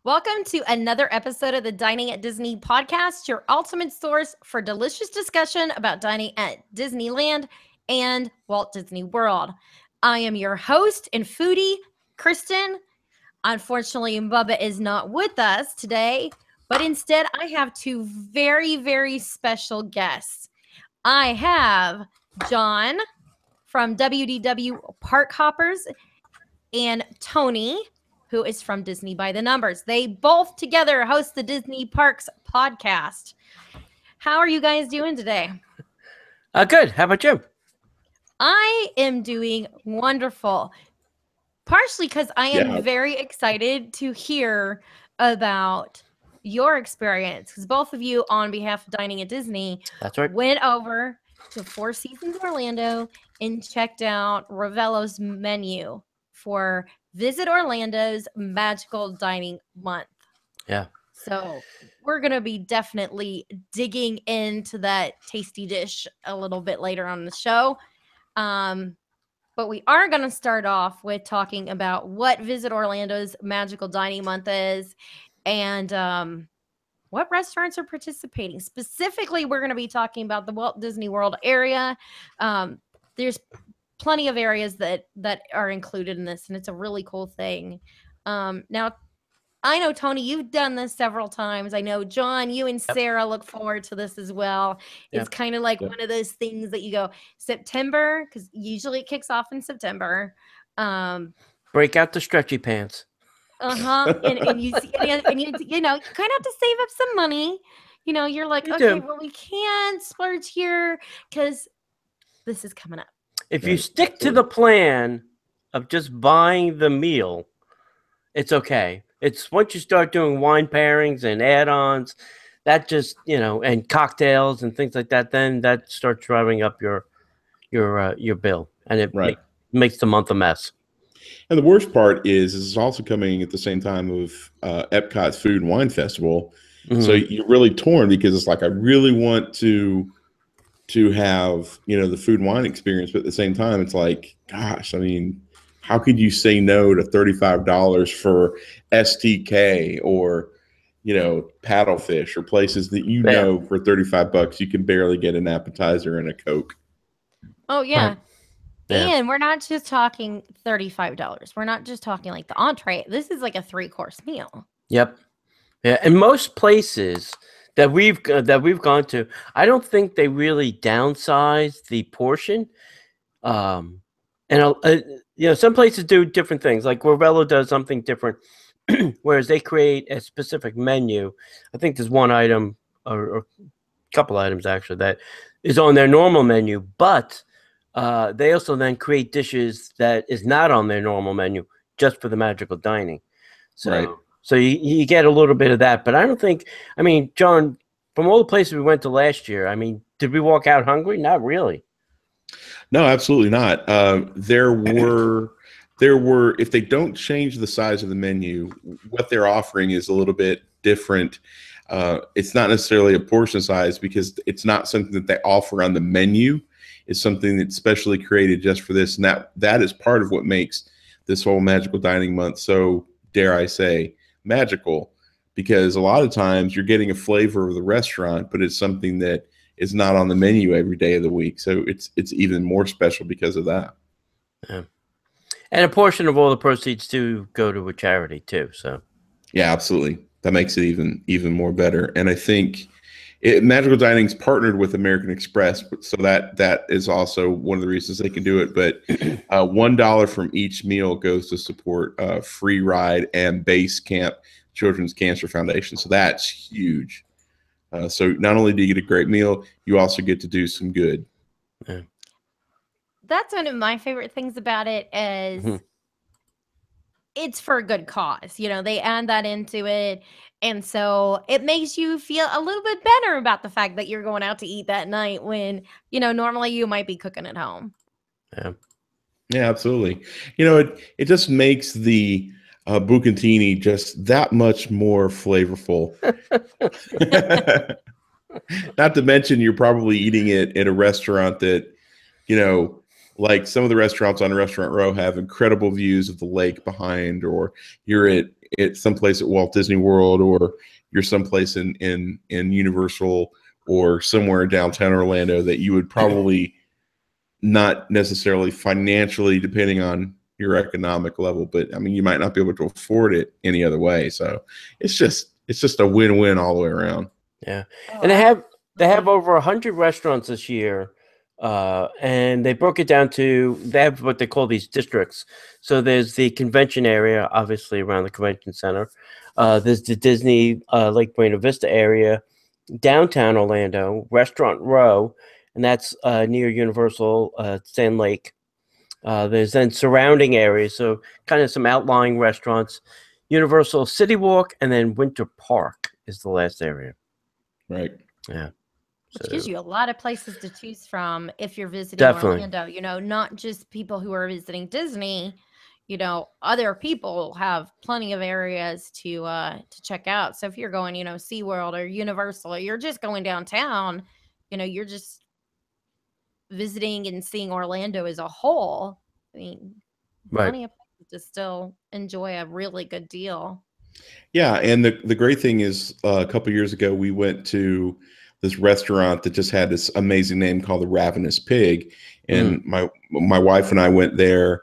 Welcome to another episode of the Dining at Disney podcast, your ultimate source for delicious discussion about dining at Disneyland and Walt Disney World. I am your host and foodie, Kristen. Unfortunately, Bubba is not with us today, but instead I have two very, very special guests. I have John from WDW Parkhoppers and Tony, who is from Disney by the Numbers. They both together host the Disney Parks podcast. How are you guys doing today? Good. How about you? I am doing wonderful. Partially because I am very excited to hear about your experience, because both of you, on behalf of Dining at Disney, That's right, went over to Four Seasons Orlando and checked out Ravello's menu for Visit Orlando's Magical Dining Month. Yeah. So we're going to be definitely digging into that tasty dish a little bit later on the show. But we are going to start off with talking about what Visit Orlando's Magical Dining Month is and what restaurants are participating. Specifically, we're going to be talking about the Walt Disney World area. There's plenty of areas that are included in this, and it's a really cool thing. Now, I know, Tony, you've done this several times. I know, John, you and Sarah look forward to this as well. It's kind of like one of those things that you go, September, because usually it kicks off in September. Break out the stretchy pants. And you kind of have to save up some money. You're like, well, we can't splurge here because this is coming up. If you stick to the plan of just buying the meal, it's okay. It's once you start doing wine pairings and add-ons, that just, and cocktails and things like that, then that starts driving up your bill, and it makes the month a mess. And the worst part is it's also coming at the same time of Epcot's Food and Wine Festival. Mm-hmm. So you're really torn because it's like, I really want to have, the food and wine experience, but at the same time, it's like, gosh, I mean, how could you say no to $35 for STK or, paddlefish or places that for $35 you can barely get an appetizer and a Coke? Oh yeah. And we're not just talking $35. We're not just talking like the entree. This is like a 3-course meal. Yep. Yeah, and most places that we've gone to, I don't think they really downsize the portion. Some places do different things. Like Ravello does something different, whereas they create a specific menu. I think there's one item or a couple items actually that is on their normal menu, but they also then create dishes that is not on their normal menu just for the magical dining. So you get a little bit of that, but I don't think, John, from all the places we went to last year, did we walk out hungry? Not really. No, absolutely not. There were, if they don't change the size of the menu, what they're offering is a little bit different. It's not necessarily a portion size because it's not something that they offer on the menu. It's something that's specially created just for this. And that is part of what makes this whole Magical Dining Month so, dare I say, magical, because a lot of times you're getting a flavor of the restaurant, but it's something that is not on the menu every day of the week. So it's even more special because of that. Yeah. And a portion of all the proceeds do go to a charity too. So yeah, absolutely. That makes it even more better. And I think Magical Dining's partnered with American Express, so that is also one of the reasons they can do it. But $1 from each meal goes to support Free Ride and Base Camp Children's Cancer Foundation. So that's huge. So not only do you get a great meal, you also get to do some good. Yeah. That's one of my favorite things about it is it's for a good cause. They add that into it. And so it makes you feel a little bit better about the fact that you're going out to eat that night when, normally you might be cooking at home. Yeah, absolutely. It just makes the bucatini just that much more flavorful. Not to mention you're probably eating it at a restaurant that, like some of the restaurants on Restaurant Row have incredible views of the lake behind, or you're at at someplace at Walt Disney World, or you're someplace in Universal or somewhere in downtown Orlando that you would probably not necessarily financially, depending on your economic level, but I mean, you might not be able to afford it any other way. So it's just a win-win all the way around. Yeah, Oh, and they have over 100 restaurants this year, and they broke it down to, they have what they call these districts. So there's the convention area, obviously around the convention center. There's the Disney Lake Buena Vista area, downtown Orlando, Restaurant Row, and that's near Universal Sand Lake. There's then surrounding areas, so kind of some outlying restaurants. Universal City Walk, and then Winter Park is the last area. Right. Yeah. Which gives you a lot of places to choose from if you're visiting Definitely. Orlando. You know, not just people who are visiting Disney. You know, other people have plenty of areas to check out. So if you're going, you know, SeaWorld or Universal, or you're just going downtown, you know, you're just visiting and seeing Orlando as a whole. I mean, plenty of places to still enjoy a really good deal. Yeah, and the great thing is, a couple years ago we went to this restaurant that just had this amazing name called the Ravenous Pig, and my wife and I went there.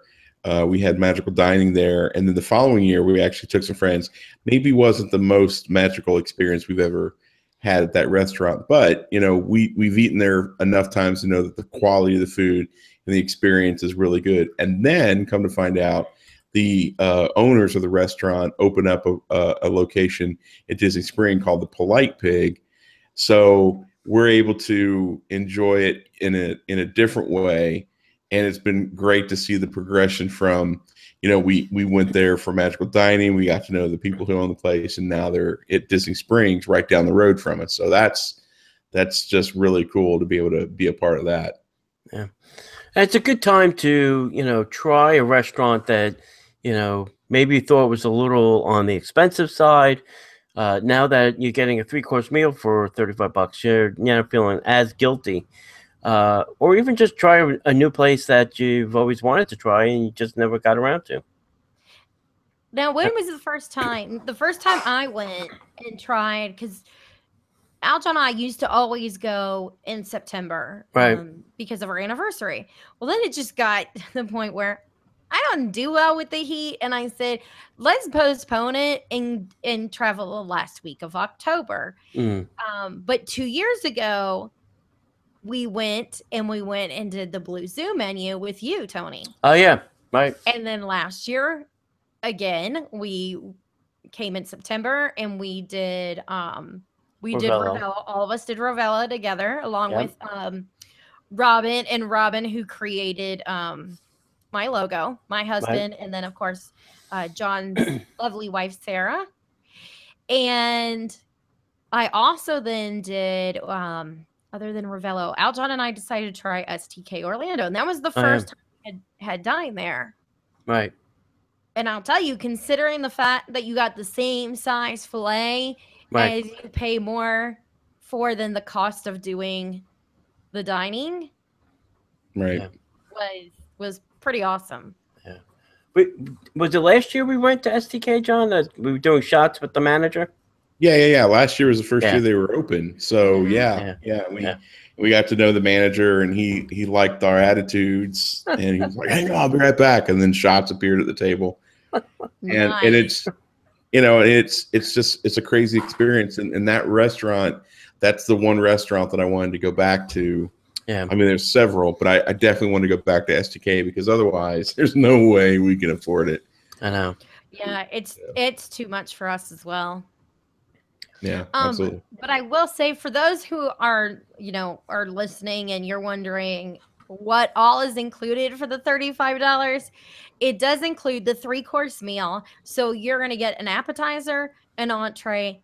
We had magical dining there, and then the following year we actually took some friends. Maybe wasn't the most magical experience we've ever had at that restaurant, but you know, we've eaten there enough times to know that the quality of the food and the experience is really good. And then come to find out, the owners of the restaurant opened up a location at Disney Spring called the Polite Pig, so we're able to enjoy it in a different way. And it's been great to see the progression from, you know, we went there for magical dining. We got to know the people who own the place, and now they're at Disney Springs right down the road from us. So that's just really cool to be able to be a part of that. Yeah. And it's a good time to, you know, try a restaurant that, you know, maybe you thought was a little on the expensive side. Now that you're getting a 3-course meal for $35, you're not feeling as guilty. Or even just try a new place that you've always wanted to try and you just never got around to. Now, when was the first time? The first time I went and tried, because Aljon and I used to always go in September, Right. because of our anniversary. Well, then it just got to the point where I don't do well with the heat, and I said, let's postpone it and travel the last week of October. But 2 years ago, we went and did the Blue Zoo menu with you, Tony. Oh, yeah. Right. And then last year, again, we came in September and we did Ravello. All of us did Ravello together, along with Robin, who created my logo, my husband, and then of course John's lovely wife Sarah. And I also then did other than Ravello, Aljon and I decided to try STK Orlando, and that was the first time I had dined there. Right. And I'll tell you, considering the fact that you got the same size fillet as you pay more for than the cost of doing the dining, right, was pretty awesome. Yeah. Was it last year we went to STK, John? We were doing shots with the manager? Yeah. Last year was the first year they were open. So we got to know the manager, and he liked our attitudes, and he was like, "Hang on, I'll be right back." And then shots appeared at the table, and it's, you know, it's a crazy experience. And that restaurant, that's the one restaurant that I wanted to go back to. Yeah, I mean, there's several, but I definitely want to go back to STK, because otherwise, there's no way we can afford it. I know. Yeah, it's too much for us as well. Yeah, absolutely. But I will say, for those who are listening and you're wondering what all is included for the $35, it does include the 3-course meal. So you're going to get an appetizer, an entree,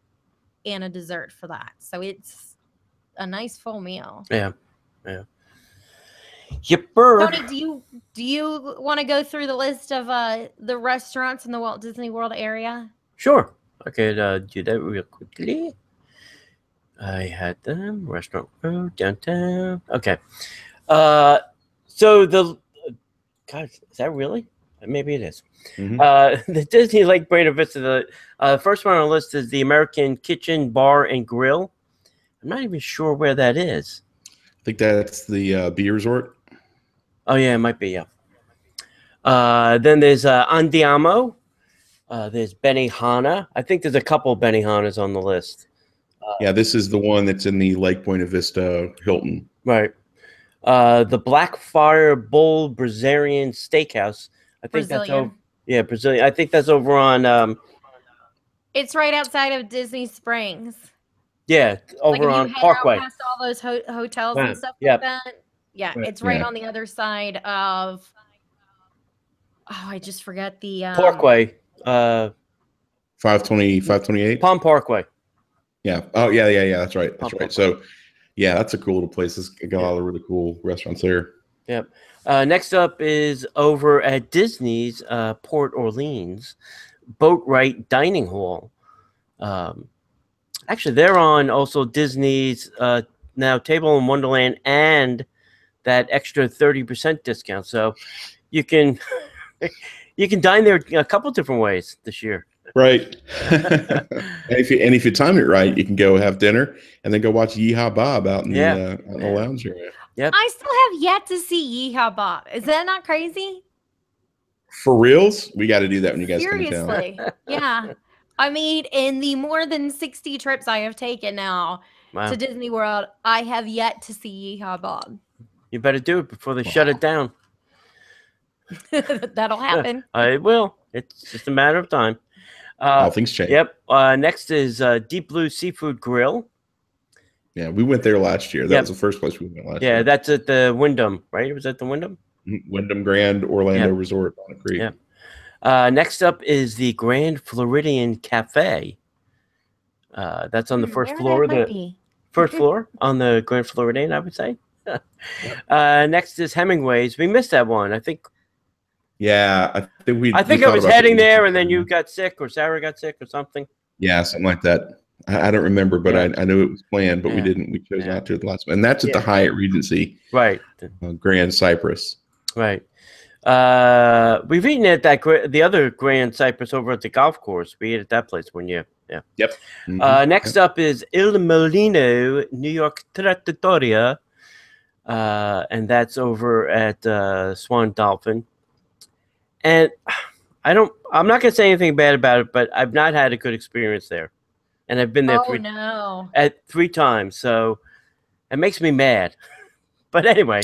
and a dessert for that. So it's a nice full meal. Yeah. Yipper. Tony, do you want to go through the list of the restaurants in the Walt Disney World area? Sure. I could do that real quickly. I had them. Restaurant Road, downtown. Okay. So God, is that really? Maybe it is. Mm-hmm. The Disney Lake Buena Vista. The first one on the list is the American Kitchen Bar and Grill. I'm not even sure where that is. I think that's the Bee Resort. Oh yeah, it might be. Yeah. Then there's Andiamo. There's Benihana. I think there's a couple of Benihanas on the list. Yeah, this is the one that's in the Lake Buena Vista Hilton. Right. The Blackfire Bull Brazilian Steakhouse. I think that's over. Yeah, Brazilian. I think that's over on. It's right outside of Disney Springs. Yeah, over on Parkway. Out past all those hotels Right. and stuff Yep. like that. Yeah, Right. it's right on the other side of. Oh, I just forget the Parkway. 528. Palm Parkway. Yeah. Oh, yeah. That's right. That's right. So, yeah, that's a cool little place. It's got a lot of really cool restaurants there. Yep. Next up is over at Disney's Port Orleans Boatwright Dining Hall. Actually, they're on also Disney's now Table in Wonderland and that extra 30% discount. So you can dine there a couple different ways this year. Right. and if you time it right, you can go have dinner and then go watch Yeehaw Bob out in the lounge area. Yep. I still have yet to see Yeehaw Bob. Is that not crazy? For reals? We got to do that when you guys come to town. Seriously. Yeah. I mean, in the more than 60 trips I have taken now to Disney World, I have yet to see Yeehaw Bob. You better do it before they shut it down. That'll happen. It will. It's just a matter of time. All things change. Yep. Next is Deep Blue Seafood Grill. Yeah, we went there last year. That was the first place we went last year. Yeah, that's at the Wyndham, right? Was that the Wyndham? Wyndham Grand Orlando Resort on a creek. Yeah. Next up is the Grand Floridian Cafe. That's on the first floor. First floor on the Grand Floridian, I would say. Next is Hemingway's. We missed that one, I think. Yeah, I think I was heading there, and then you got sick, or Sarah got sick, or something. Yeah, something like that. I don't remember, but I knew it was planned, but we didn't. We chose not to at the last one, and that's at the Hyatt Regency, right? Grand Cypress, right. We've eaten at the other Grand Cypress over at the golf course. We ate at that place one year. Yeah. Yep. Mm-hmm. Next up is Il Molino New York Trattoria, and that's over at Swan Dolphin. And I'm not going to say anything bad about it, but I've not had a good experience there. And I've been there three times. So it makes me mad. But anyway,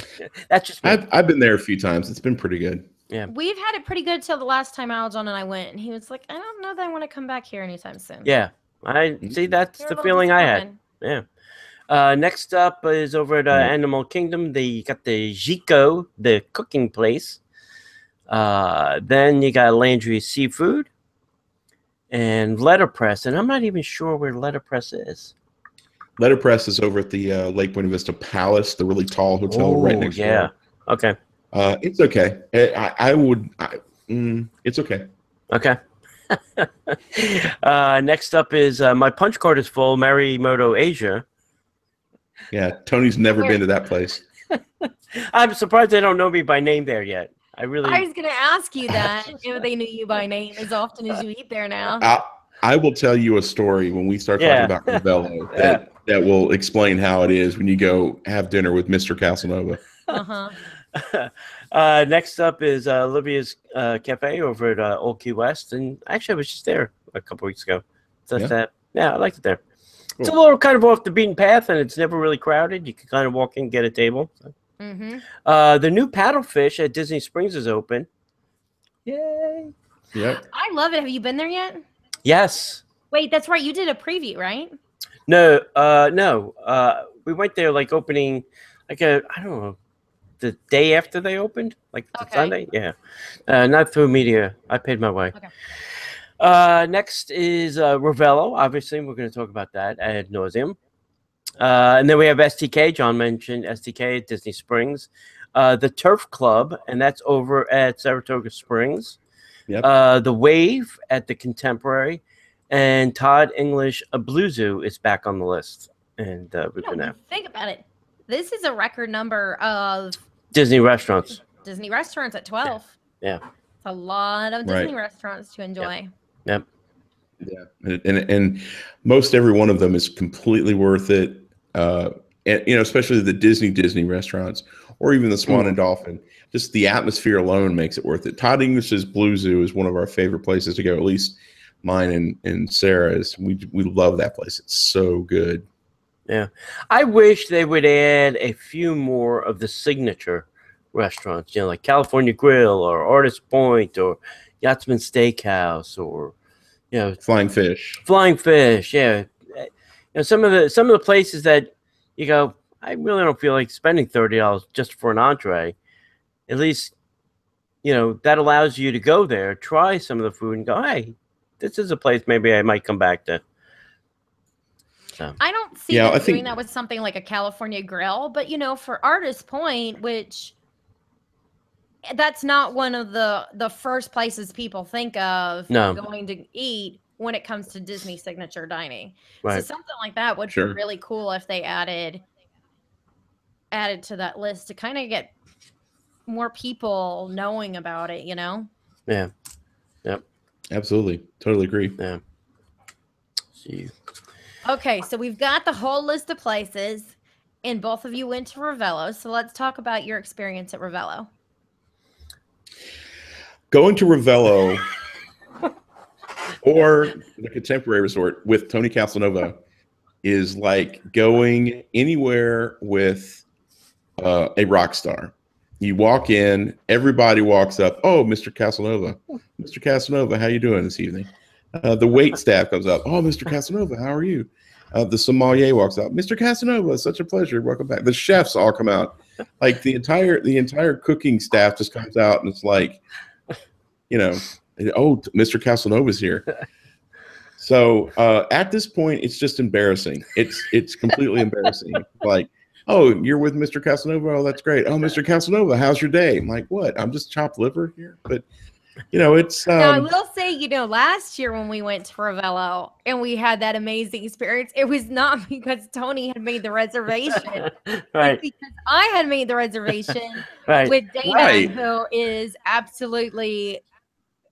that's just me. I've been there a few times. It's been pretty good. Yeah. We've had it pretty good till the last time Aljon and I went. And he was like, I don't know that I want to come back here anytime soon. Yeah. I see. That's the feeling I had. Yeah. Next up is over at Animal Kingdom. They got the Jico, the cooking place. Then you got Landry Seafood and Letterpress, and I'm not even sure where Letterpress is. Letterpress is over at the Lake Buena Vista Palace, the really tall hotel right next door. Okay. It's okay. It's okay. Okay. Next up is my punch card is full. Marimoto Asia. Yeah, Tony's never been to that place. I'm surprised they don't know me by name there yet. I was going to ask you that if they knew you by name as often as you eat there now. I will tell you a story when we start talking about Ravello that will explain how it is when you go have dinner with Mr. Caselnova. Next up is Olivia's Cafe over at Old Key West, and actually I was just there a couple weeks ago. So I liked it there. Cool. It's a little kind of off the beaten path, and it's never really crowded. You can kind of walk in and get a table. So. The new Paddlefish at Disney Springs is open. Yay! Yep. I love it. Have you been there yet? Yes. Wait, that's right. You did a preview, right? No. We went there like opening, I don't know, the day after they opened, like Sunday. Yeah. Not through media. I paid my way. Okay. Next is Ravello. Obviously, we're going to talk about that ad nauseum. And then we have STK. John mentioned STK at Disney Springs. The Turf Club, and that's over at Saratoga Springs. Yep. The Wave at the Contemporary. And Todd English, a Blue Zoo, is back on the list. And we're going to think about it. This is a record number of Disney restaurants. Disney restaurants at 12. Yeah. It's a lot of Right. Disney restaurants to enjoy. Yep. Yeah, and most every one of them is completely worth it. And especially the Disney restaurants, or even the Swan and Dolphin. Just the atmosphere alone makes it worth it. Todd English's Blue Zoo is one of our favorite places to go. At least mine and Sarah's. We love that place. It's so good. Yeah, I wish they would add a few more of the signature restaurants. Like California Grill or Artist Point or Yachtsman Steakhouse or Flying Fish. Flying Fish. Yeah, some of the places that you go, I really don't feel like spending $30 just for an entree. At least, that allows you to go there, try some of the food, and go, hey, this is a place maybe I might come back to. So. I don't see them doing that with something like a California Grill, but for Artist Point, which that's not one of the first places people think of going to eat when it comes to Disney signature dining. Right. So something like that would be really cool if they added to that list to kind of get more people knowing about it, Yeah. Yep. Absolutely. Totally agree. Yeah. See. Okay, so we've got the whole list of places, and both of you went to Ravello. So let's talk about your experience at Ravello. Going to Ravello or the Contemporary Resort with Tony Caselnova is like going anywhere with a rock star. You walk in, everybody walks up. Oh, Mr. Caselnova. Mr. Caselnova, how you doing this evening? The wait staff comes up. Oh, Mr. Caselnova, how are you? The sommelier walks out. Mr. Caselnova, such a pleasure. Welcome back. The chefs all come out. Like the entire cooking staff just comes out, and it's like, oh, Mr. Caselnova's here. So at this point, it's just embarrassing. It's completely embarrassing. Like, oh, you're with Mr. Caselnova. Oh, that's great. Oh, Mr. Caselnova, how's your day? I'm like, what? I'm just chopped liver here, but. It's. Now, I will say, last year when we went to Ravello and we had that amazing experience, it was not because Tony had made the reservation. Right. It's because I had made the reservation right. with Dana, who is absolutely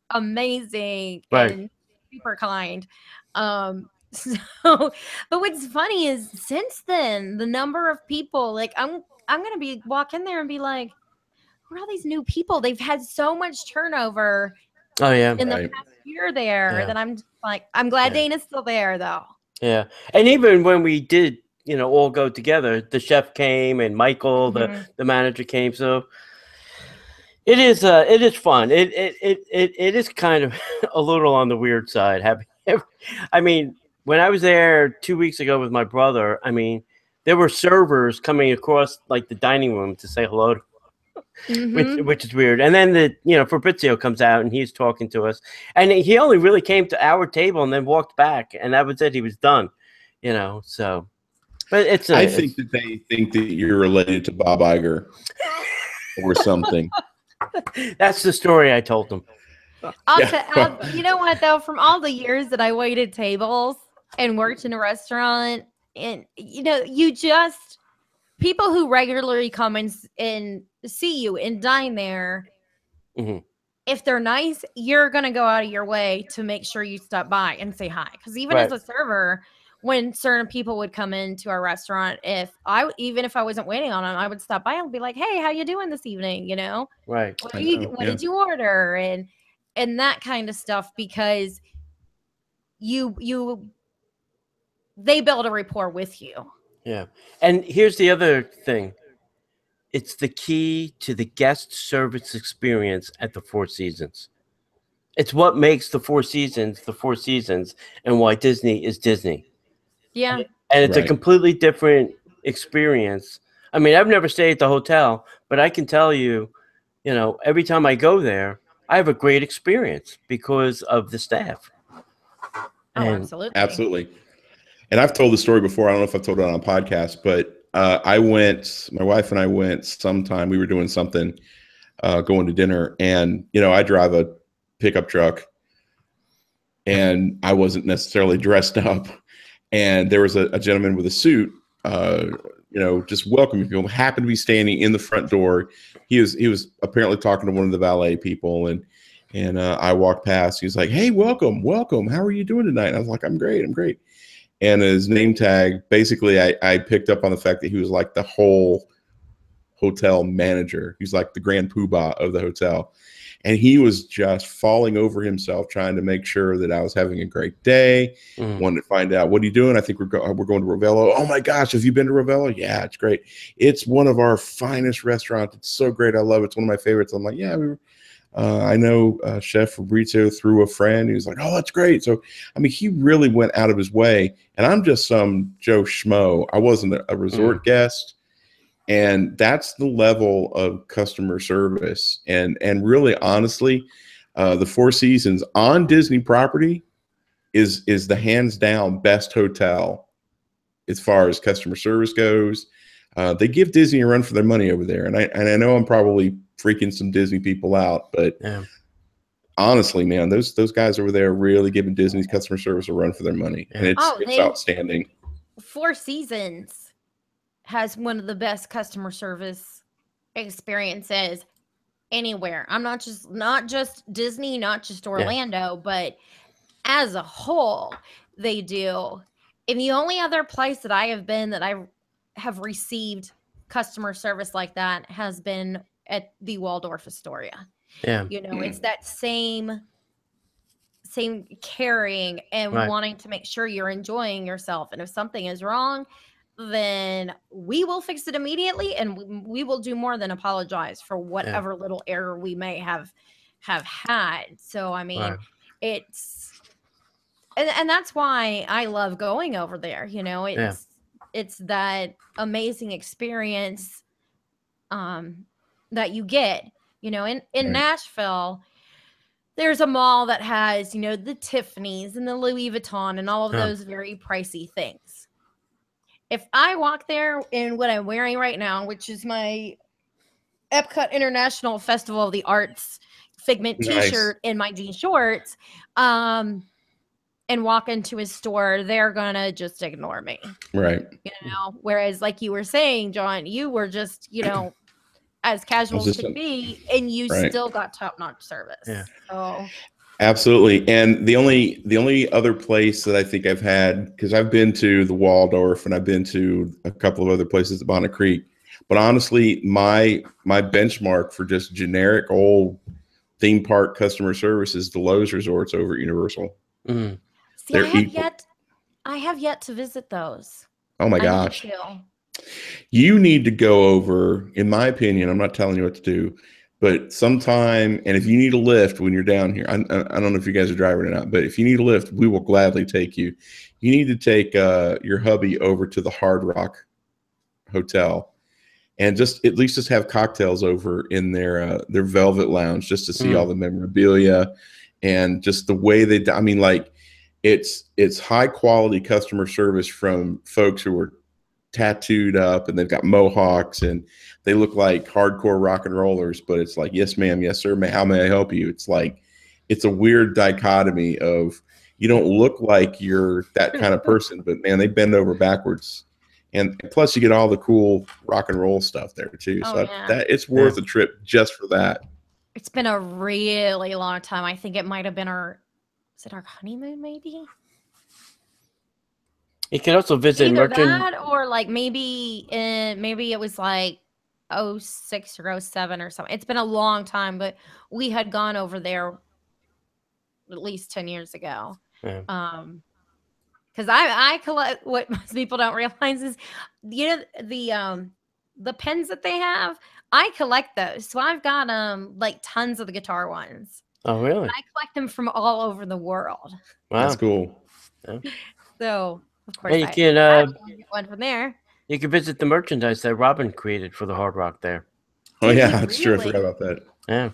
amazing and super kind. But what's funny is since then, the number of people, like, I'm going to walk in there and be like, who are all these new people? They've had so much turnover in the past year there that I'm just like, I'm glad Dana's still there though. Yeah. And even when we did, all go together, the chef came and Michael, the manager came. So it is fun. It is kind of a little on the weird side. I mean, when I was there 2 weeks ago with my brother, I mean, there were servers coming across like the dining room to say hello to which is weird. And then Fabrizio comes out and he's talking to us, and he only really came to our table and then walked back, and that was it. He was done, so. But I think that they think that you're related to Bob Iger or something. That's the story I told them. You know what though? From all the years that I waited tables and worked in a restaurant, and people who regularly come and see you and dine there, if they're nice, you're going to go out of your way to make sure you stop by and say hi. Because even as a server, when certain people would come into our restaurant, even if I wasn't waiting on them, I would stop by and be like, hey, how you doing this evening? Right. What did you order? And that kind of stuff, because they build a rapport with you. Yeah. And here's the other thing. It's the key to the guest service experience at the Four Seasons. It's what makes the Four Seasons, and why Disney is Disney. Yeah. And it's a completely different experience. I mean, I've never stayed at the hotel, but I can tell you, every time I go there, I have a great experience because of the staff. Absolutely. Absolutely. And I've told the story before. I don't know if I've told it on a podcast, but my wife and I went sometime. We were doing something, going to dinner, and, I drive a pickup truck, and I wasn't necessarily dressed up. And there was a gentleman with a suit, just welcoming people, happened to be standing in the front door. He was apparently talking to one of the valet people, and And I walked past. He's like, "Hey, welcome. How are you doing tonight?" And I was like, I'm great. And his name tag, basically, I picked up on the fact that he was like the whole hotel manager. He's like the grand poobah of the hotel. And he was just falling over himself trying to make sure that I was having a great day. Wanted to find out, what are you doing? I think we're going to Ravello. Oh my gosh, have you been to Ravello? Yeah, it's great. It's one of our finest restaurants. It's so great. I love it. It's one of my favorites. I'm like, yeah, I know Chef Fabrizio through a friend. He was like, oh, that's great. So, I mean, he really went out of his way. And I'm just some Joe Schmo. I wasn't a resort guest. And that's the level of customer service. And really, honestly, the Four Seasons on Disney property is the hands down best hotel as far as customer service goes. They give Disney a run for their money over there. And I know I'm probably freaking some Disney people out, but honestly, man, those guys over there are really giving Disney's customer service a run for their money. And it's outstanding. Four Seasons has one of the best customer service experiences anywhere. I'm not just Disney, not just Orlando, but as a whole, they do. And the only other place that I have been that I have received customer service like that has been at the Waldorf Astoria. Yeah. You know, it's that same caring and wanting to make sure you're enjoying yourself. And if something is wrong, then we will fix it immediately, and we will do more than apologize for whatever little error we may have had. So, I mean, it's and that's why I love going over there. You know, it's that amazing experience that you get. You know, in Nashville, there's a mall that has, you know, the Tiffany's and the Louis Vuitton and all of those very pricey things. If I walk there in what I'm wearing right now, which is my Epcot International Festival of the Arts Figment t-shirt and my jean shorts, and walk into a store, they're gonna just ignore me. Right. You know, whereas like you were saying, John, you were just, you know, as casual as could be, and you still got top-notch service. Yeah. So absolutely. And the only other place that I think I've had, because I've been to the Waldorf and I've been to a couple of other places at Bonnet Creek, but honestly, my benchmark for just generic old theme park customer service is the Lowe's resorts over at Universal. See, I have yet to visit those. Oh my gosh. You need to go over, in my opinion, I'm not telling you what to do, but sometime, and if you need a lift when you're down here, I don't know if you guys are driving or not, but if you need a lift, we will gladly take you. You need to take your hubby over to the Hard Rock Hotel and just at least have cocktails over in their Velvet Lounge just to see all the memorabilia and just the way they, I mean, like it's high quality customer service from folks who are tattooed up and they've got mohawks and they look like hardcore rock and rollers, but it's like, yes, ma'am, yes, sir, how may I help you? It's like, it's a weird dichotomy of, you don't look like you're that kind of person, but man, they bend over backwards. And plus you get all the cool rock and roll stuff there too. That it's worth a trip just for that. It's been a really long time. I think it might have been our honeymoon maybe? You can also visit either that or like maybe it was like 06 or 07 or something. It's been a long time, but we had gone over there at least 10 years ago. Because I collect, what most people don't realize is, you know, the pens that they have, I collect those. So I've got like tons of the guitar ones. Oh, really? And I collect them from all over the world. Wow. That's cool. Yeah. So, of course, you can get one from there. You can visit the merchandise that Robin created for the Hard Rock there. Oh, yeah, that's true. I forgot about that. Yeah.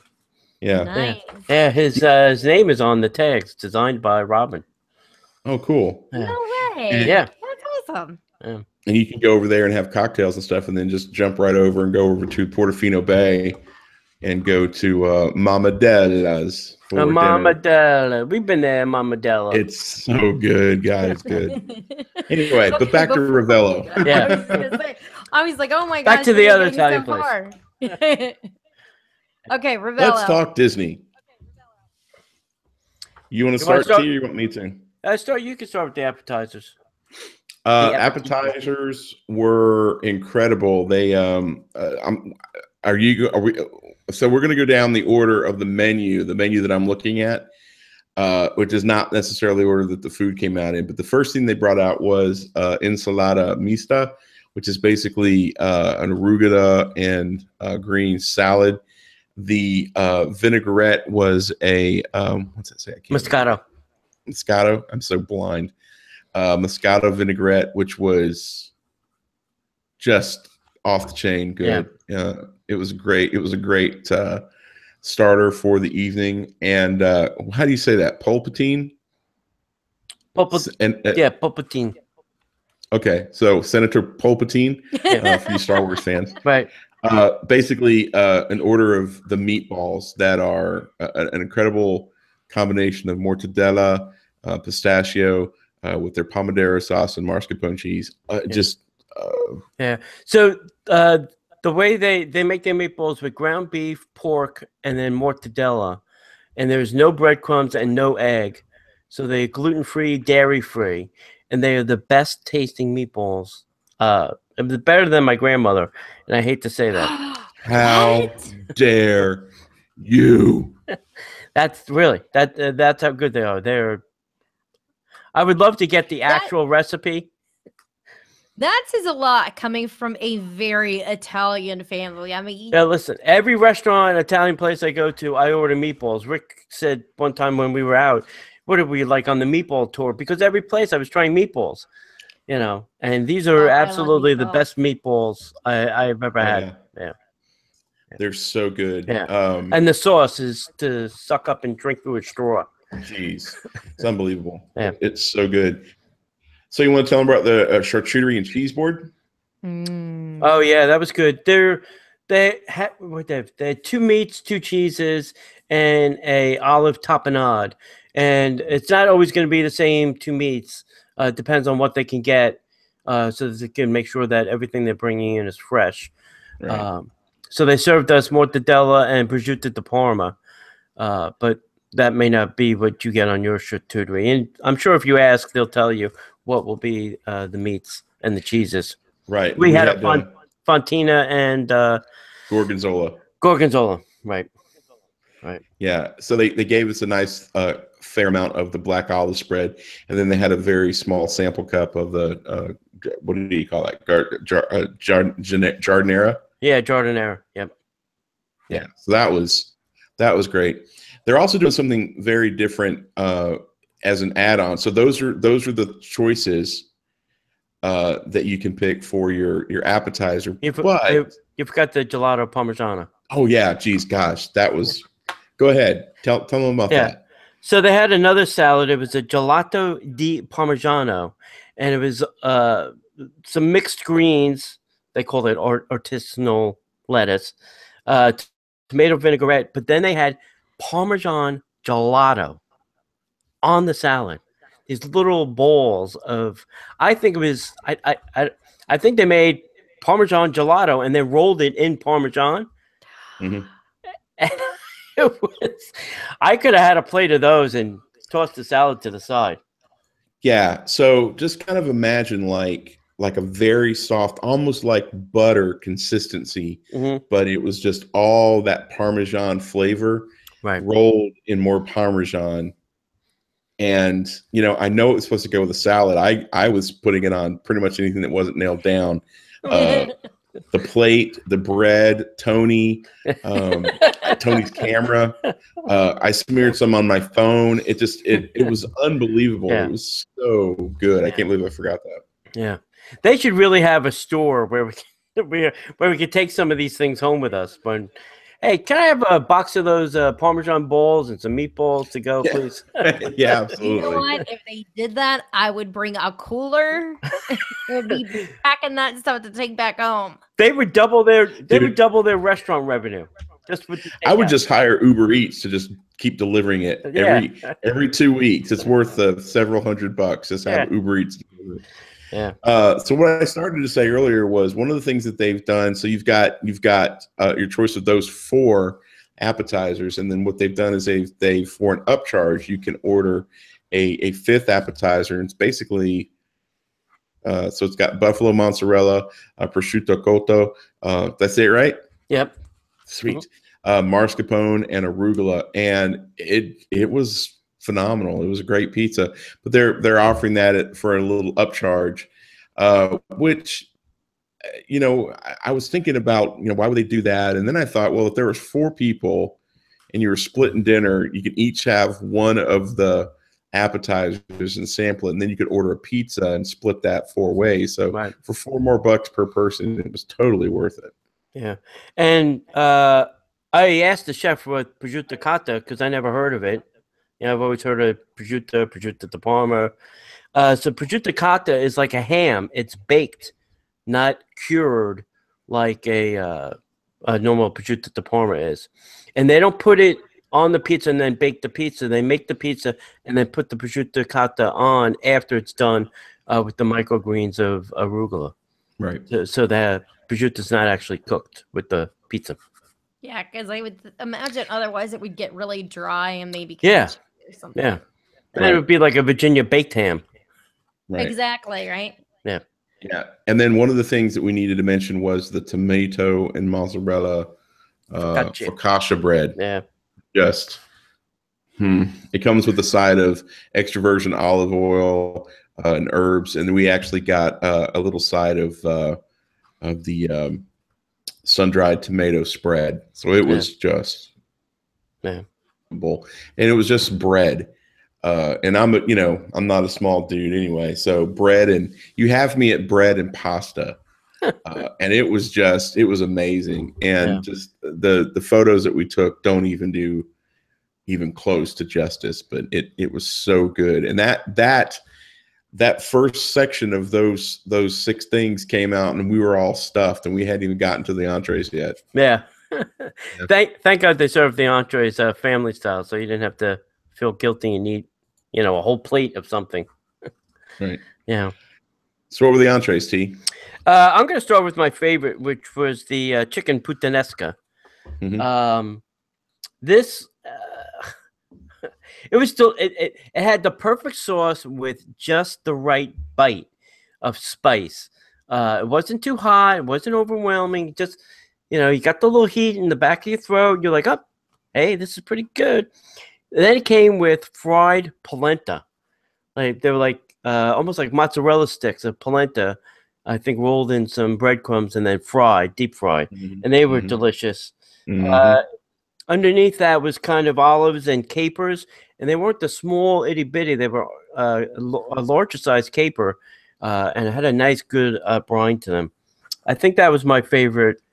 Yeah. Nice. Yeah, his name is on the tags, designed by Robin. Oh, cool. Yeah. No way. Yeah. That's awesome. Yeah. And you can go over there and have cocktails and stuff and then just jump right over and go over to Portofino Bay and go to Mama Della's. Mama Della. We've been there, Mama Della. It's so good, guys. Good. Anyway, but back to Ravello. Yeah. I was like, oh my God. Back to the other Italian place. Okay, Ravello. Let's talk Disney. You want to start, T, or you want me to? You can start with the appetizers. Appetizers were incredible. They are we so we're going to go down the order of the menu that I'm looking at, which is not necessarily the order that the food came out in, but the first thing they brought out was ensalada mixta, which is basically an arugula and green salad. The vinaigrette was a what's that say? Moscato. I'm so blind. Moscato vinaigrette, which was just off the chain good. Yeah. It was great. It was a great starter for the evening. And how do you say that? Pulpatine? Pulpatine. Okay, so Senator Pulpatine for you Star Wars fans. Right. Basically, an order of the meatballs that are an incredible combination of mortadella, pistachio, with their pomodoro sauce and mascarpone cheese. So the way they make their meatballs with ground beef, pork, and then mortadella, and there's no breadcrumbs and no egg, so they're gluten-free, dairy-free, and they are the best tasting meatballs. Better than my grandmother, and I hate to say that. How dare you? That's how good they are. I would love to get the actual recipe. That says a lot coming from a very Italian family. I mean, yeah, listen, every restaurant, Italian place I go to, I order meatballs. Rick said one time when we were out, what did we like on the meatball tour? Because every place I was trying meatballs, and these are absolutely the best meatballs I've ever had. Yeah. They're so good. Yeah. And the sauce is to suck up and drink through a straw. Jeez, it's unbelievable. Yeah. It's so good. So you want to tell them about the charcuterie and cheese board? Oh yeah, that was good. They had 2 meats, 2 cheeses, and a olive tapenade. And it's not always going to be the same 2 meats. It depends on what they can get, so that they can make sure that everything they're bringing in is fresh. Right. So they served us mortadella and prosciutto di Parma, but that may not be what you get on your charcuterie. And I'm sure if you ask, they'll tell you what will be the meats and the cheeses. Right. We had a fontina and gorgonzola. Gorgonzola, right. Yeah. So they gave us a nice fair amount of the black olive spread, and then they had a very small sample cup of the what do you call that? Jardinera. Yeah, Jardinera. Yep. Yeah. So that was great. They're also doing something very different as an add-on. So those are the choices that you can pick for your appetizer. You forgot the gelato parmigiano. Oh yeah, geez, gosh, that was. Go ahead, tell them about that. So they had another salad. It was a gelato di parmigiano, and it was some mixed greens. They called it artisanal lettuce, tomato vinaigrette. But then they had Parmesan gelato on the salad. These little balls of, I think it was, I think they made Parmesan gelato and they rolled it in Parmesan. Mm-hmm. And I could have had a plate of those and tossed the salad to the side. Yeah. So just kind of imagine like a very soft, almost like butter consistency, but it was just all that Parmesan flavor. Right. Rolled in more Parmesan. And, I know it was supposed to go with a salad. I was putting it on pretty much anything that wasn't nailed down. The plate, the bread, Tony's camera. I smeared some on my phone. It was unbelievable. Yeah. It was so good. I can't believe I forgot that. Yeah. They should really have a store where we could take some of these things home with us. But hey, can I have a box of those Parmesan balls and some meatballs to go, please? Yeah, absolutely. You know what? If they did that, I would bring a cooler. We'll be packing that stuff to take back home. They would double their restaurant revenue. I would just hire Uber Eats to just keep delivering it every 2 weeks. It's worth several $100. Just have Uber Eats deliver it. Yeah. So what I started to say earlier was one of the things that they've done. So you've got your choice of those 4, appetizers, and then what they've done is they for an upcharge you can order a fifth appetizer, and it's basically so it's got buffalo mozzarella, prosciutto cotto. That's it, right? Yep. Sweet. Mascarpone and arugula, and it was phenomenal. It was a great pizza, but they're offering that for a little upcharge, which I was thinking about why would they do that, and then I thought, well, if there was 4 people and you were splitting dinner, you could each have one of the appetizers and sample it, and then you could order a pizza and split that 4 ways. So for $4 more per person, it was totally worth it. Yeah, and I asked the chef what prosciutto cotta because I never heard of it. I've always heard of prosciutto di Parma. So prosciutto cotta is like a ham. It's baked, not cured like a normal prosciutto di Parma is. And they don't put it on the pizza and then bake the pizza. They make the pizza and then put the prosciutto cotta on after it's done with the microgreens of arugula. Right. So that prosciutto is not actually cooked with the pizza. Yeah, because I would imagine otherwise it would get really dry and maybe or something. Yeah. And it would be like a Virginia baked ham. Right. Exactly, right? Yeah. Yeah. And then one of the things that we needed to mention was the tomato and mozzarella focaccia bread. Yeah. Just it comes with a side of extra virgin olive oil and herbs, and we actually got a little side of the sun-dried tomato spread. So it was just and it was just bread. And I'm not a small dude anyway. So bread, and you have me at bread and pasta. And it was amazing. And just the photos that we took don't even do close to justice, but it was so good. And that first section of those 6 things came out, and we were all stuffed, and we hadn't even gotten to the entrees yet. Yeah. Thank God they served the entrees family style, so you didn't have to feel guilty and eat, a whole plate of something. Right. Yeah. So what were the entrees, T? I'm going to start with my favorite, which was the chicken puttanesca. Mm-hmm. This it was still it had the perfect sauce with just the right bite of spice. It wasn't too hot, it wasn't overwhelming. Just you got the little heat in the back of your throat. You're like, oh, hey, this is pretty good. And then it came with fried polenta. Like they were like almost like mozzarella sticks of polenta, I think rolled in some breadcrumbs and then deep fried, and they were delicious. Underneath that was kind of olives and capers, and they weren't the small itty bitty. They were a larger size caper, and it had a nice, good brine to them. I think that was my favorite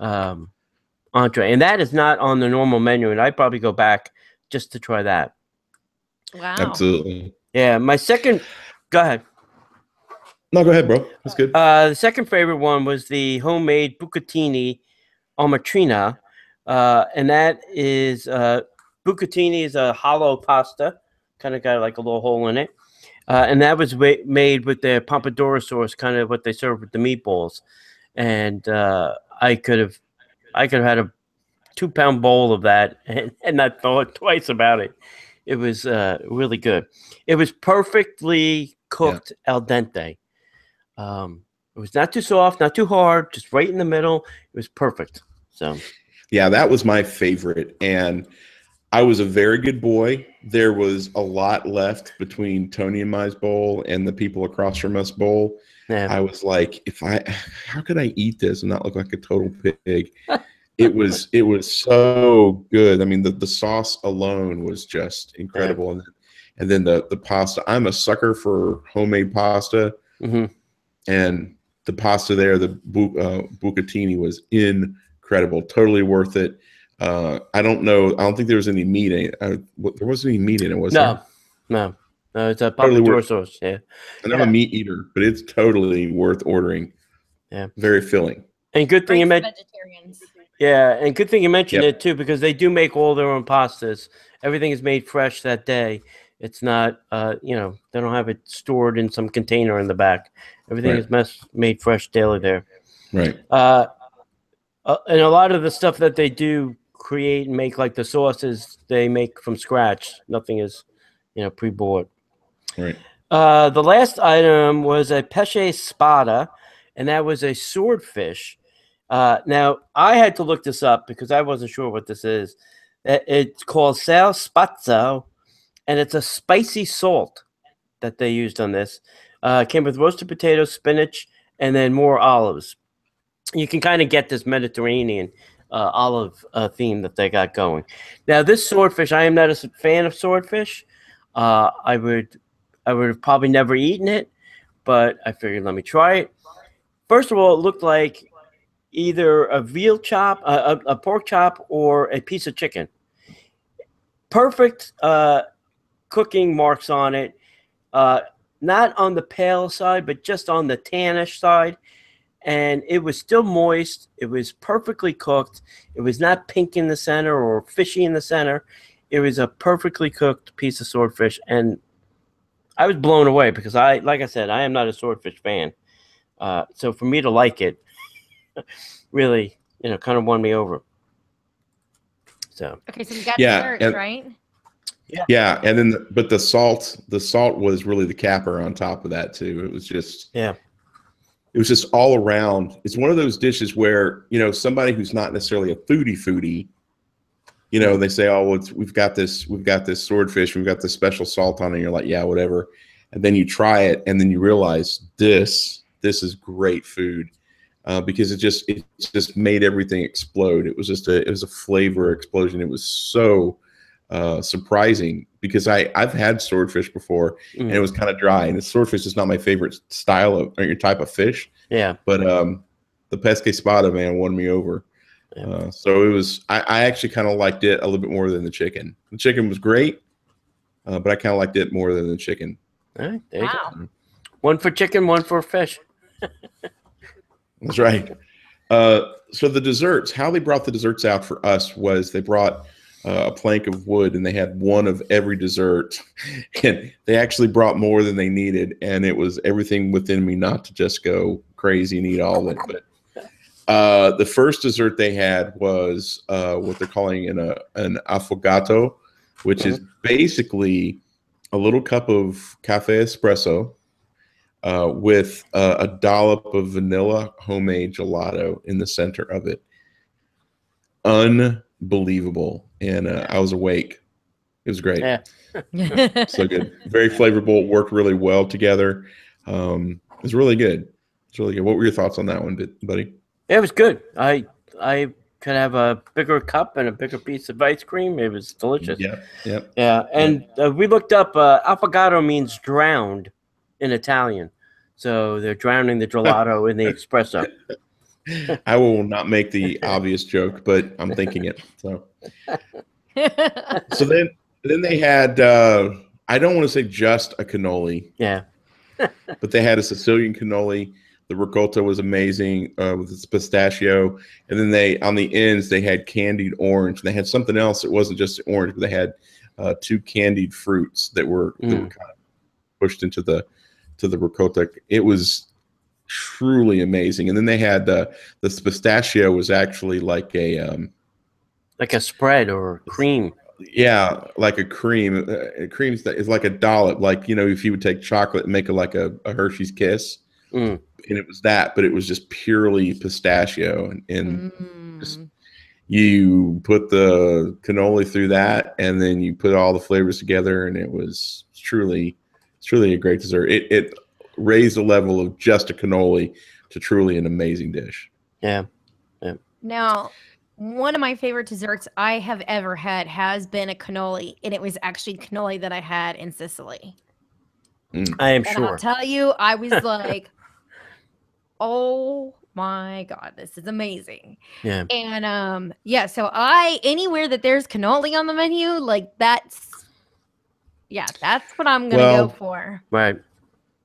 entree, and that is not on the normal menu. And I'd probably go back just to try that. Wow! Absolutely. Yeah, my second. Go ahead. No, go ahead, bro. That's good. The second favorite one was the homemade bucatini amatrina. And that is bucatini is a hollow pasta, kind of got like a little hole in it, and that was made with their pompadura sauce, kind of what they serve with the meatballs. And I could have had a 2-pound bowl of that and not thought twice about it. It was really good. It was perfectly cooked al dente. It was not too soft, not too hard, just right in the middle. It was perfect. So. Yeah, that was my favorite. And I was a very good boy. There was a lot left between Tony and my bowl and the people across from us bowl. Yeah. I was like, how could I eat this and not look like a total pig? It was so good. I mean, the sauce alone was just incredible. Yeah. And then the pasta. I'm a sucker for homemade pasta. And the pasta there, the bucatini was incredible, totally worth it. I don't think there was any meat in it. There wasn't any meat in it, was there? No, it's a pompadura sauce. Yeah, and I'm a meat eater, but it's totally worth ordering. Yeah, very filling. And good thing you mentioned vegetarians. Yeah, and good thing you mentioned it too, because they do make all their own pastas. Everything is made fresh that day. It's not, they don't have it stored in some container in the back. Everything is made fresh daily there. Right. And a lot of the stuff that they do create and make like the sauces they make from scratch. Nothing is, pre-bought. Right. The last item was a pesce spada, and that was a swordfish. Now, I had to look this up because I wasn't sure what this is. It's called sal spazzo, and it's a spicy salt that they used on this. It came with roasted potatoes, spinach, and then more olives. You can kind of get this Mediterranean olive theme that they got going. Now, this swordfish, I am not a fan of swordfish. I would have probably never eaten it, but I figured let me try it. First of all, it looked like either a veal chop, a pork chop, or a piece of chicken. Perfect cooking marks on it. Not on the pale side, but just on the tannish side. And it was still moist. It was perfectly cooked. It was not pink in the center or fishy in the center. It was a perfectly cooked piece of swordfish. And I was blown away because like I said, I am not a swordfish fan. So for me to like it, really, kind of won me over. So Okay, so we got Yeah, desserts, right? Yeah, and then but the salt was really the capper on top of that too. It was just all around. It's one of those dishes where, somebody who's not necessarily a foodie, they say, oh, well, we've got this swordfish, we've got this special salt on it, and you're like, yeah, whatever. And then you try it, and then you realize this is great food. Because it just made everything explode. It was a flavor explosion. It was so surprising because I've had swordfish before and it was kind of dry, and the swordfish is not my favorite style of or your type of fish. Yeah. But the pesce spada, man, won me over. Yeah. So it was. I actually kind of liked it a little bit more than the chicken. The chicken was great, but I kind of liked it more than the chicken. All right, there you go. One for chicken, one for fish. That's right. So the desserts, how they brought the desserts out for us was they brought a plank of wood and they had one of every dessert, and they actually brought more than they needed, and it was everything within me not to just go crazy and eat all of it. But the first dessert they had was what they're calling an affogato, which is basically a little cup of cafe espresso with a dollop of vanilla homemade gelato in the center of it. Unbelievable. And I was awake. It was great. Yeah. So good. Very flavorful. Worked really well together. It was really good. It's really good. What were your thoughts on that one, buddy? Yeah, it was good. I could have a bigger cup and a bigger piece of ice cream. It was delicious. Yeah. And we looked up affogato means drowned in Italian. So they're drowning the gelato in the espresso. I will not make the obvious joke, but I'm thinking it. So then they had I don't want to say just a cannoli. Yeah. But they had a Sicilian cannoli. The ricotta was amazing with its pistachio. And then they on the ends they had candied orange. And they had something else. It wasn't just orange, but they had two candied fruits that were kind of pushed into the ricotta. It was truly amazing. And then they had the pistachio was actually like a spread or cream. Yeah, like a cream. Cream is like a dollop, like if you would take chocolate and make it like a Hershey's Kiss, and it was that, but it was just purely pistachio, and just, you put the cannoli through that, and then you put all the flavors together, and it's truly a great dessert. It raised the level of just a cannoli to truly an amazing dish. Yeah. Now, one of my favorite desserts I have ever had has been a cannoli, and it was actually cannoli that I had in Sicily. I am and sure. I'll tell you, I was like, oh my God, this is amazing. Yeah. And so anywhere that there's cannoli on the menu, like that's what I'm gonna go for. Right.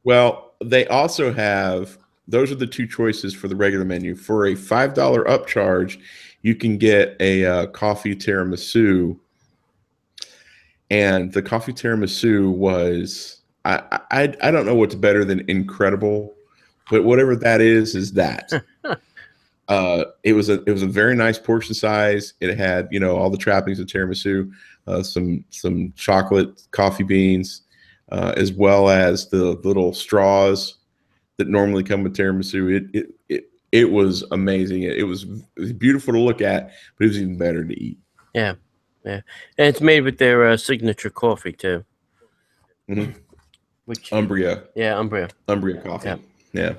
Well, they also have, those are the two choices for the regular menu. For a $5 upcharge, you can get a coffee tiramisu. And the coffee tiramisu was, I don't know what's better than incredible, but whatever that is that. It was a very nice portion size. It had, you know, all the trappings of tiramisu, some chocolate coffee beans, as well as the little straws that normally come with tiramisu. It was amazing. It was beautiful to look at, but it was even better to eat. Yeah, and it's made with their signature coffee too. Mm-hmm. Which Umbria. Yeah, Umbria coffee. Yeah.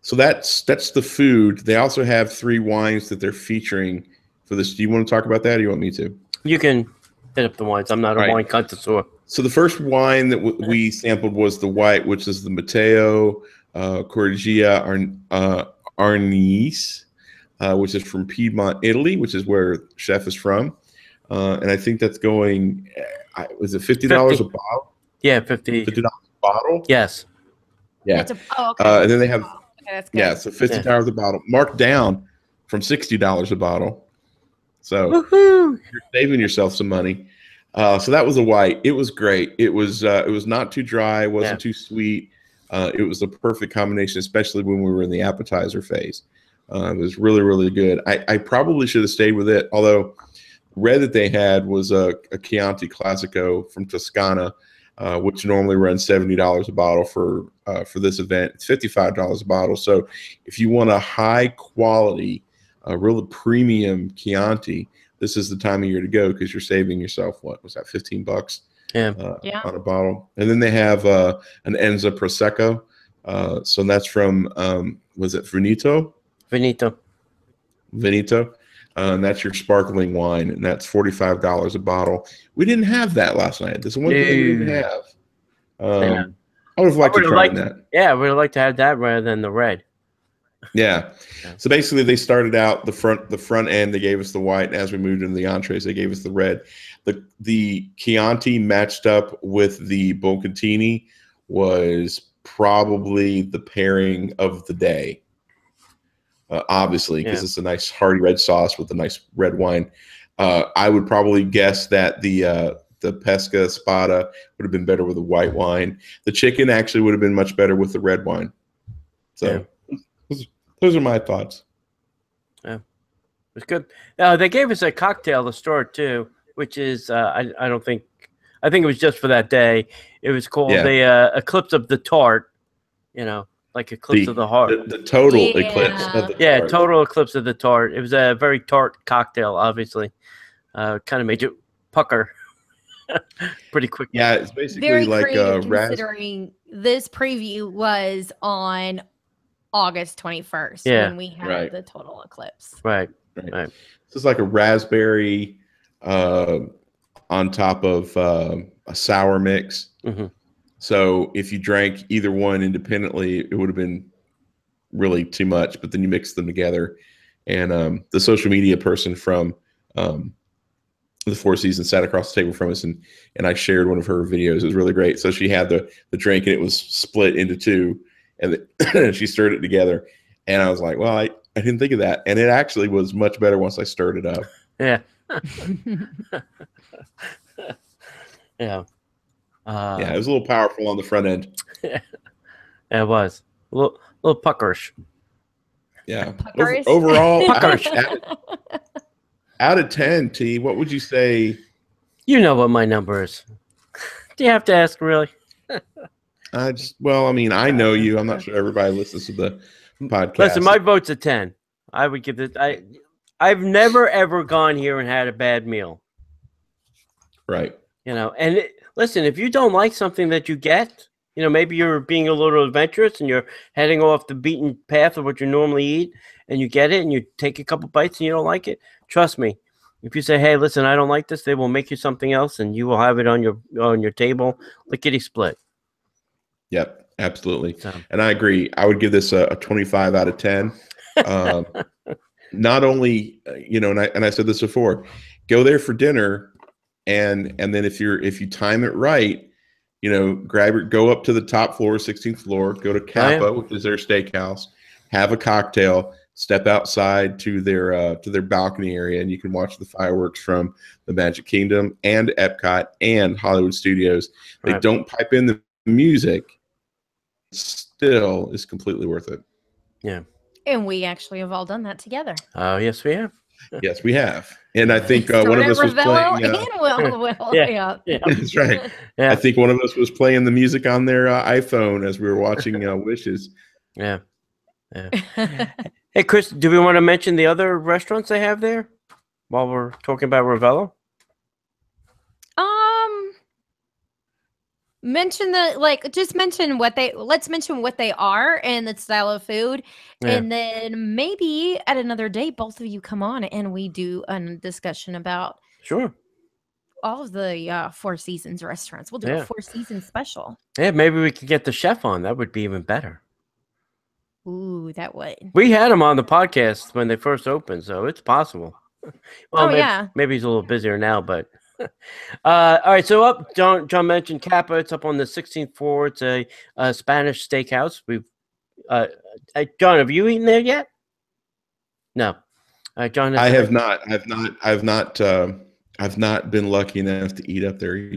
So that's the food. They also have 3 wines that they're featuring for this. Do you want to talk about that, or do you want me to? You can hit up the wines. I'm not a wine connoisseur. So the first wine that we sampled was the white, which is the Matteo Correggia Arnese, which is from Piedmont, Italy, which is where Chef is from. And I think that's going, was it $50 a bottle? Yeah, $50 a bottle? Yes. Yeah. Okay. And then they have, that's good. yeah, so $50 a bottle, marked down from $60 a bottle. So Woohoo! You're saving yourself some money. So that was a white. It was great. It was not too dry. It wasn't too sweet. It was the perfect combination, especially when we were in the appetizer phase. It was really, really good. I probably should have stayed with it, although red that they had was a Chianti Classico from Toscana, which normally runs $70 a bottle for this event. It's $55 a bottle. So if you want a high quality, real premium Chianti, this is the time of year to go, because you're saving yourself, what was that, $15 on a bottle. And then they have an Enza Prosecco. So that's from, was it Veneto? And that's your sparkling wine, and that's $45 a bottle. We didn't have that last night. This is one thing we didn't have. I would have liked to try that. Yeah, I would have liked to have that rather than the red. Yeah. So basically, they started out the front end. They gave us the white, and as we moved into the entrees, they gave us the red. The Chianti matched up with the Bucatini was probably the pairing of the day. Obviously, because it's a nice hearty red sauce with a nice red wine. I would probably guess that the Pesca Spada would have been better with a white wine. The chicken actually would have been much better with the red wine. So those are my thoughts. Yeah, it was good. They gave us a cocktail to start too, which is I think it was just for that day. It was called the Eclipse of the Tart. You know, like Eclipse of the Heart. The total eclipse of the tart. Total Eclipse of the Tart. It was a very tart cocktail, obviously. Kind of made you pucker pretty quick. Yeah, it's basically very like creative, considering this preview was on August 21st when we had the total eclipse. Right. So it's like a raspberry on top of a sour mix. Mm-hmm. So if you drank either one independently, it would have been really too much, but then you mix them together. And the social media person from the Four Seasons sat across the table from us, and I shared one of her videos. It was really great. So she had the drink, and it was split into two, and she stirred it together. And I was like, well, I didn't think of that. And it actually was much better once I stirred it up. Yeah. Yeah. It was a little powerful on the front end. Yeah, it was a little puckerish. Yeah. Puckerish? Overall, out of 10, T, what would you say? You know what my number is. Do you have to ask, really? I know you. I'm not sure everybody listens to the podcast. Listen, my vote's a 10. I would give it. I've never ever gone here and had a bad meal. Right. You know, and listen, if you don't like something that you get, you know, maybe you're being a little adventurous and you're heading off the beaten path of what you normally eat, and you get it and you take a couple bites and you don't like it. Trust me, if you say, "Hey, listen, I don't like this," they will make you something else, and you will have it on your table, lickety split. Yep, absolutely. And I agree. I would give this a 25 out of 10. Not only, and I said this before, go there for dinner, and then if you time it right, go up to the top floor, 16th floor, go to Kappa, which is their steakhouse, have a cocktail, step outside to their balcony area, and you can watch the fireworks from the Magic Kingdom and Epcot and Hollywood Studios. They don't pipe in the music. Still is completely worth it. Yeah. And we actually have all done that together. Oh, yes, we have. Yes, we have. And I think one Started of us was Ravello playing. and Will. Yeah. Yeah. Yeah. That's right. Yeah. I think one of us was playing the music on their iPhone as we were watching Wishes. Yeah. Hey, Chris, do we want to mention the other restaurants they have there while we're talking about Ravello? Mention just mention let's mention what they are and the style of food. Yeah. And then maybe at another date, both of you come on and we do a discussion about Sure. all of the Four Seasons restaurants. We'll do a Four Seasons special. Yeah, maybe we could get the chef on. That would be even better. Ooh, that would. We had him on the podcast when they first opened, so it's possible. Well, maybe he's a little busier now, but all right. So John mentioned Kappa. It's up on the 16th floor. It's a Spanish steakhouse. We've John, have you eaten there yet? No. John, I have not. I've not been lucky enough to eat up there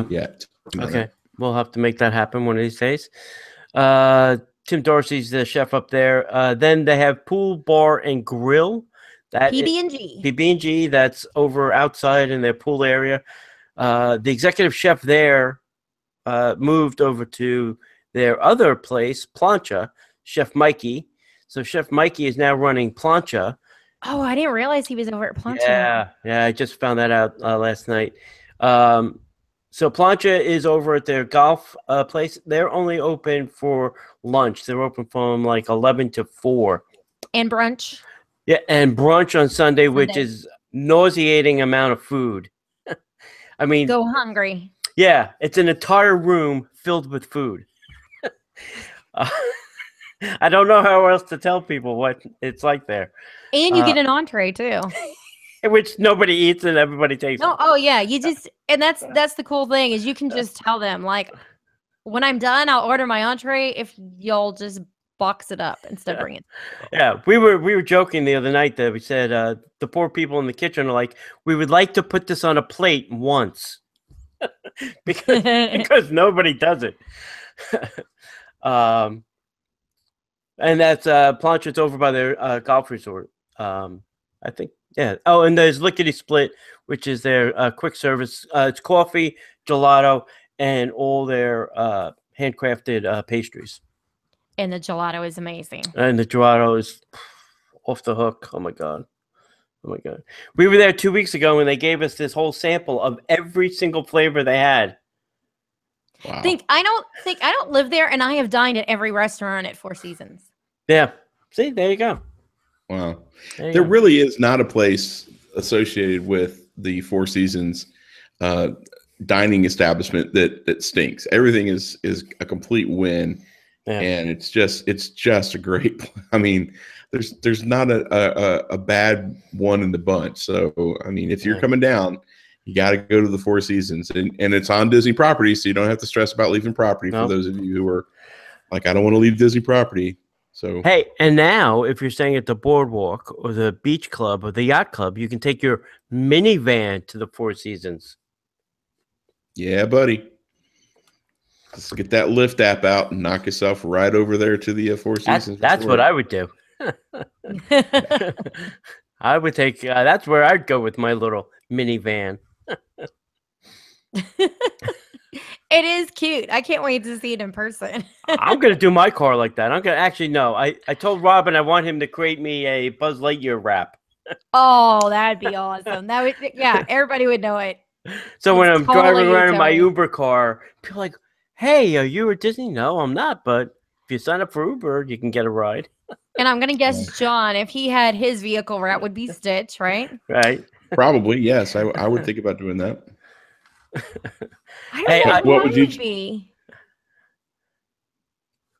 yet. Okay, we'll have to make that happen one of these days. Tim Dorsey's the chef up there. Then they have Pool Bar and Grill. That PB&G. PB&G. That's over outside in their pool area. The executive chef there moved over to their other place, Plancha, Chef Mikey. So Chef Mikey is now running Plancha. Oh, I didn't realize he was over at Plancha. Yeah, I just found that out last night. So Plancha is over at their golf place. They're only open for lunch. They're open from like 11 to 4. And brunch. Yeah, and brunch on Sunday, which is nauseating amount of food. I mean, go hungry. Yeah, it's an entire room filled with food. I don't know how else to tell people what it's like there. And you get an entree too. Which nobody eats and everybody tastes. No, oh yeah, you just and that's the cool thing is you can just tell them like when I'm done, I'll order my entree if you'll just box it up instead of bringing it. Yeah, we were joking the other night that we said the poor people in the kitchen are like, we would like to put this on a plate once because nobody does it. And that's Plancha's over by their golf resort. I think. Yeah. Oh, and there's Lickety Split, which is their quick service. It's coffee, gelato, and all their handcrafted pastries. And the gelato is amazing. And the gelato is off the hook. Oh my god. We were there 2 weeks ago and they gave us this whole sample of every single flavor they had. Wow. I don't live there, and I have dined at every restaurant at Four Seasons. Yeah. See, there you go. Wow. There really is not a place associated with the Four Seasons dining establishment that stinks. Everything is a complete win. Yeah. And it's just a great. I mean, there's not a bad one in the bunch. So I mean, if you're coming down, you got to go to the Four Seasons, and it's on Disney property, so you don't have to stress about leaving property. For those of you who are like, I don't want to leave Disney property. So hey, and now if you're staying at the boardwalk or the beach club or the yacht club, you can take your minivan to the Four Seasons. Yeah, buddy. Let's get that Lyft app out and knock yourself right over there to the Four Seasons. That's what I would do. I would take. That's where I'd go with my little minivan. It is cute. I can't wait to see it in person. I'm gonna do my car like that. I'm gonna actually no. I told Robin I want him to create me a Buzz Lightyear wrap. Oh, that'd be awesome. That would everybody would know it. So when I'm driving around in my Uber car, people are like, "Hey, are you at Disney?" No, I'm not. But if you sign up for Uber, you can get a ride. And I'm gonna guess John, if he had his vehicle route, would be Stitch, right? Right. Probably yes. I would think about doing that. I don't know what would you be.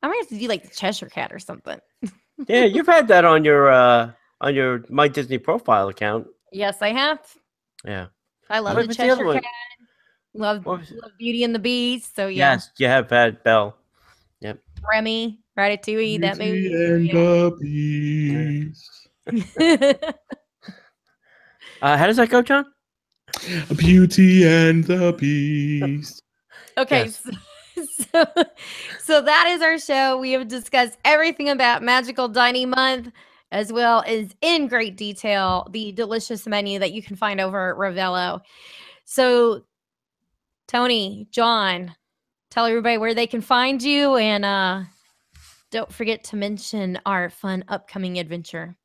I'm gonna have to do like the Cheshire Cat or something. Yeah, you've had that on your My Disney profile account. Yes, I have. Yeah, I love the Cheshire Cat. Love Beauty and the Beast. So yeah. Yes, you have had Belle. Yep. Remy, Ratatouille, that movie. And the Beast. How does that go, John? Beauty and the Beast. Okay. Yes. so that is our show. We have discussed everything about Magical Dining Month, as well as in great detail the delicious menu that you can find over at Ravello. So, Tony, John, tell everybody where they can find you, and don't forget to mention our fun upcoming adventure.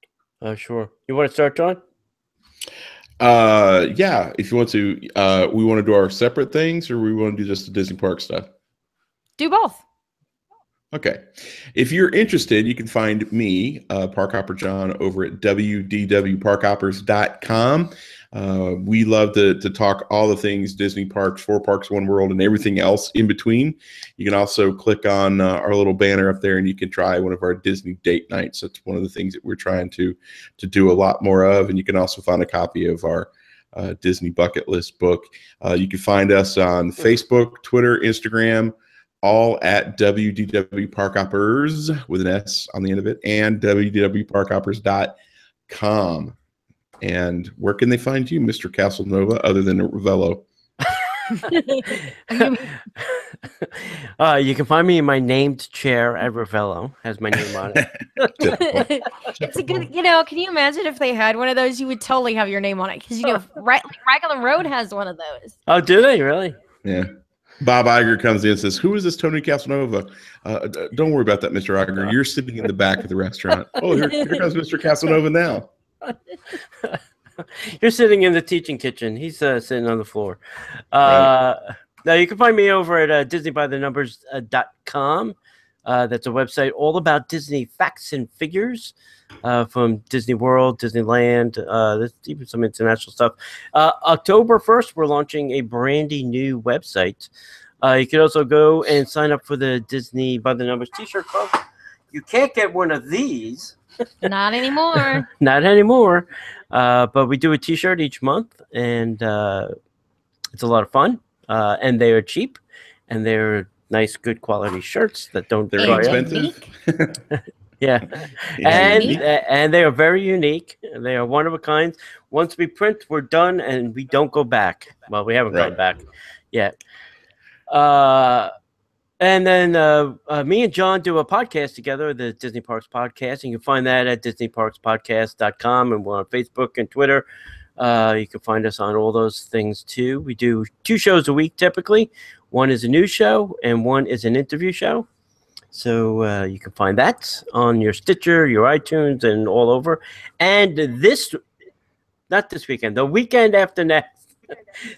Sure. You want to start, John? Yeah, if you want to, we want to do our separate things, or we want to do just the Disney Park stuff. Do both. Okay. If you're interested, you can find me, Parkhopper John, over at WDWParkhoppers.com. We love to talk all the things Disney parks, 4 parks, 1 world, and everything else in between. You can also click on our little banner up there, and you can try one of our Disney date nights. That's one of the things that we're trying to do a lot more of. And you can also find a copy of our Disney bucket list book. You can find us on Facebook, Twitter, Instagram, all at WDW Parkhoppers with an S on the end of it, and WDWParkhoppers.com. And where can they find you, Mr. Caselnova, other than at Ravello? You can find me in my named chair at Ravello. Has my name on it. It's a good, can you imagine if they had one of those? You would totally have your name on it, because Raglan Road has one of those. Oh, do they really? Yeah. Bob Iger comes in and says, "Who is this Tony Caselnova?" Don't worry about that, Mr. Iger. You're sitting in the back of the restaurant. Oh, here comes Mr. Caselnova now. You're sitting in the teaching kitchen. He's sitting on the floor. Right. Now, you can find me over at DisneyByTheNumbers.com. That's a website all about Disney facts and figures from Disney World, Disneyland. There's even some international stuff. October 1st, we're launching a brandy new website. You can also go and sign up for the Disney by the Numbers t-shirt club. You can't get one of these. Not anymore. Not anymore. But we do a t-shirt each month, and it's a lot of fun. And they are cheap, and they're nice, good quality shirts that don't. They're expensive. Yeah, and they are very unique. They are one of a kind. Once we print, we're done, and we don't go back. Well, we haven't gone back yet. And then me and John do a podcast together, the Disney Parks Podcast. And you can find that at DisneyParksPodcast.com, and we're on Facebook and Twitter. You can find us on all those things too. We do 2 shows a week typically. One is a news show, and one is an interview show. So you can find that on your Stitcher, your iTunes, and all over. And not this weekend, the weekend after next,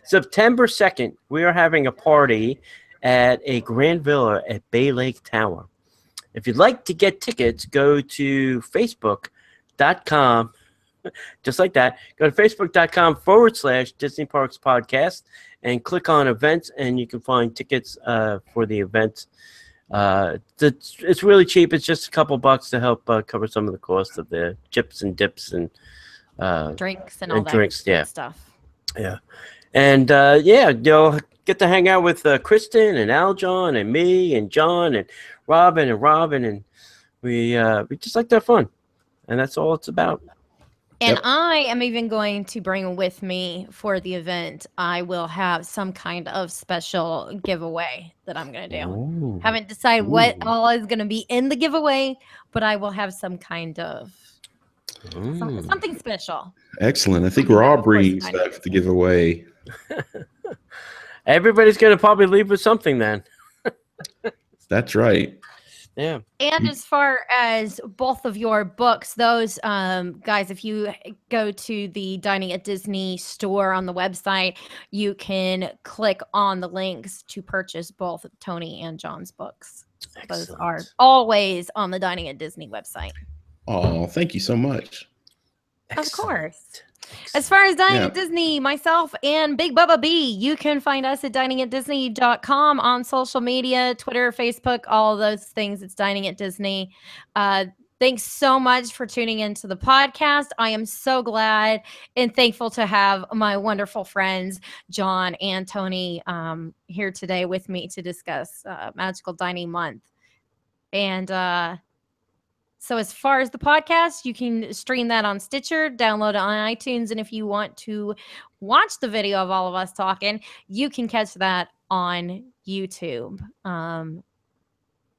September 2nd, we are having a party at a Grand Villa at Bay Lake Tower. If you'd like to get tickets, go to Facebook.com, just like that. Go to Facebook.com/Disney Parks Podcast and click on events, and you can find tickets for the event. It's really cheap. It's just a couple bucks to help cover some of the cost of the chips and dips and drinks and all that drinks, stuff. Yeah. And you'll get to hang out with Kristen and Aljon and me and John and Robin, and we just like to have fun, and that's all it's about. And I am even going to bring with me for the event. I will have some kind of special giveaway that I'm going to do. Ooh. Haven't decided what all is going to be in the giveaway, but I will have some kind of something special. Excellent. I think we're all bringing stuff to give away. Everybody's going to probably leave with something then. That's right. Yeah. And as far as both of your books, those guys, if you go to the Dining at Disney store on the website, you can click on the links to purchase both Tony and John's books. Excellent. Those are always on the Dining at Disney website. Oh, thank you so much. Excellent. Of course. As far as Dining at Disney, myself and Big Bubba B, you can find us at diningatdisney.com on social media, Twitter, Facebook, all of those things. It's Dining at Disney. Thanks so much for tuning into the podcast. I am so glad and thankful to have my wonderful friends, John and Tony, here today with me to discuss Magical Dining Month. And so as far as the podcast, you can stream that on Stitcher, download it on iTunes, and if you want to watch the video of all of us talking, you can catch that on YouTube.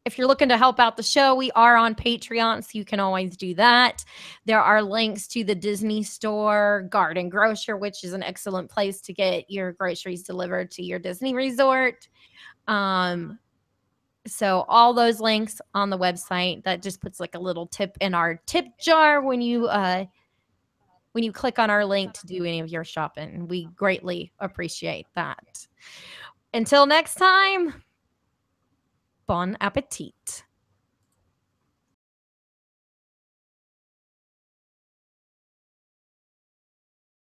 If you're looking to help out the show, we are on Patreon, so you can always do that. There are links to the Disney Store, Garden Grocer, which is an excellent place to get your groceries delivered to your Disney resort. So all those links on the website. That just puts like a little tip in our tip jar when you click on our link to do any of your shopping. We greatly appreciate that. Until next time, bon appetit.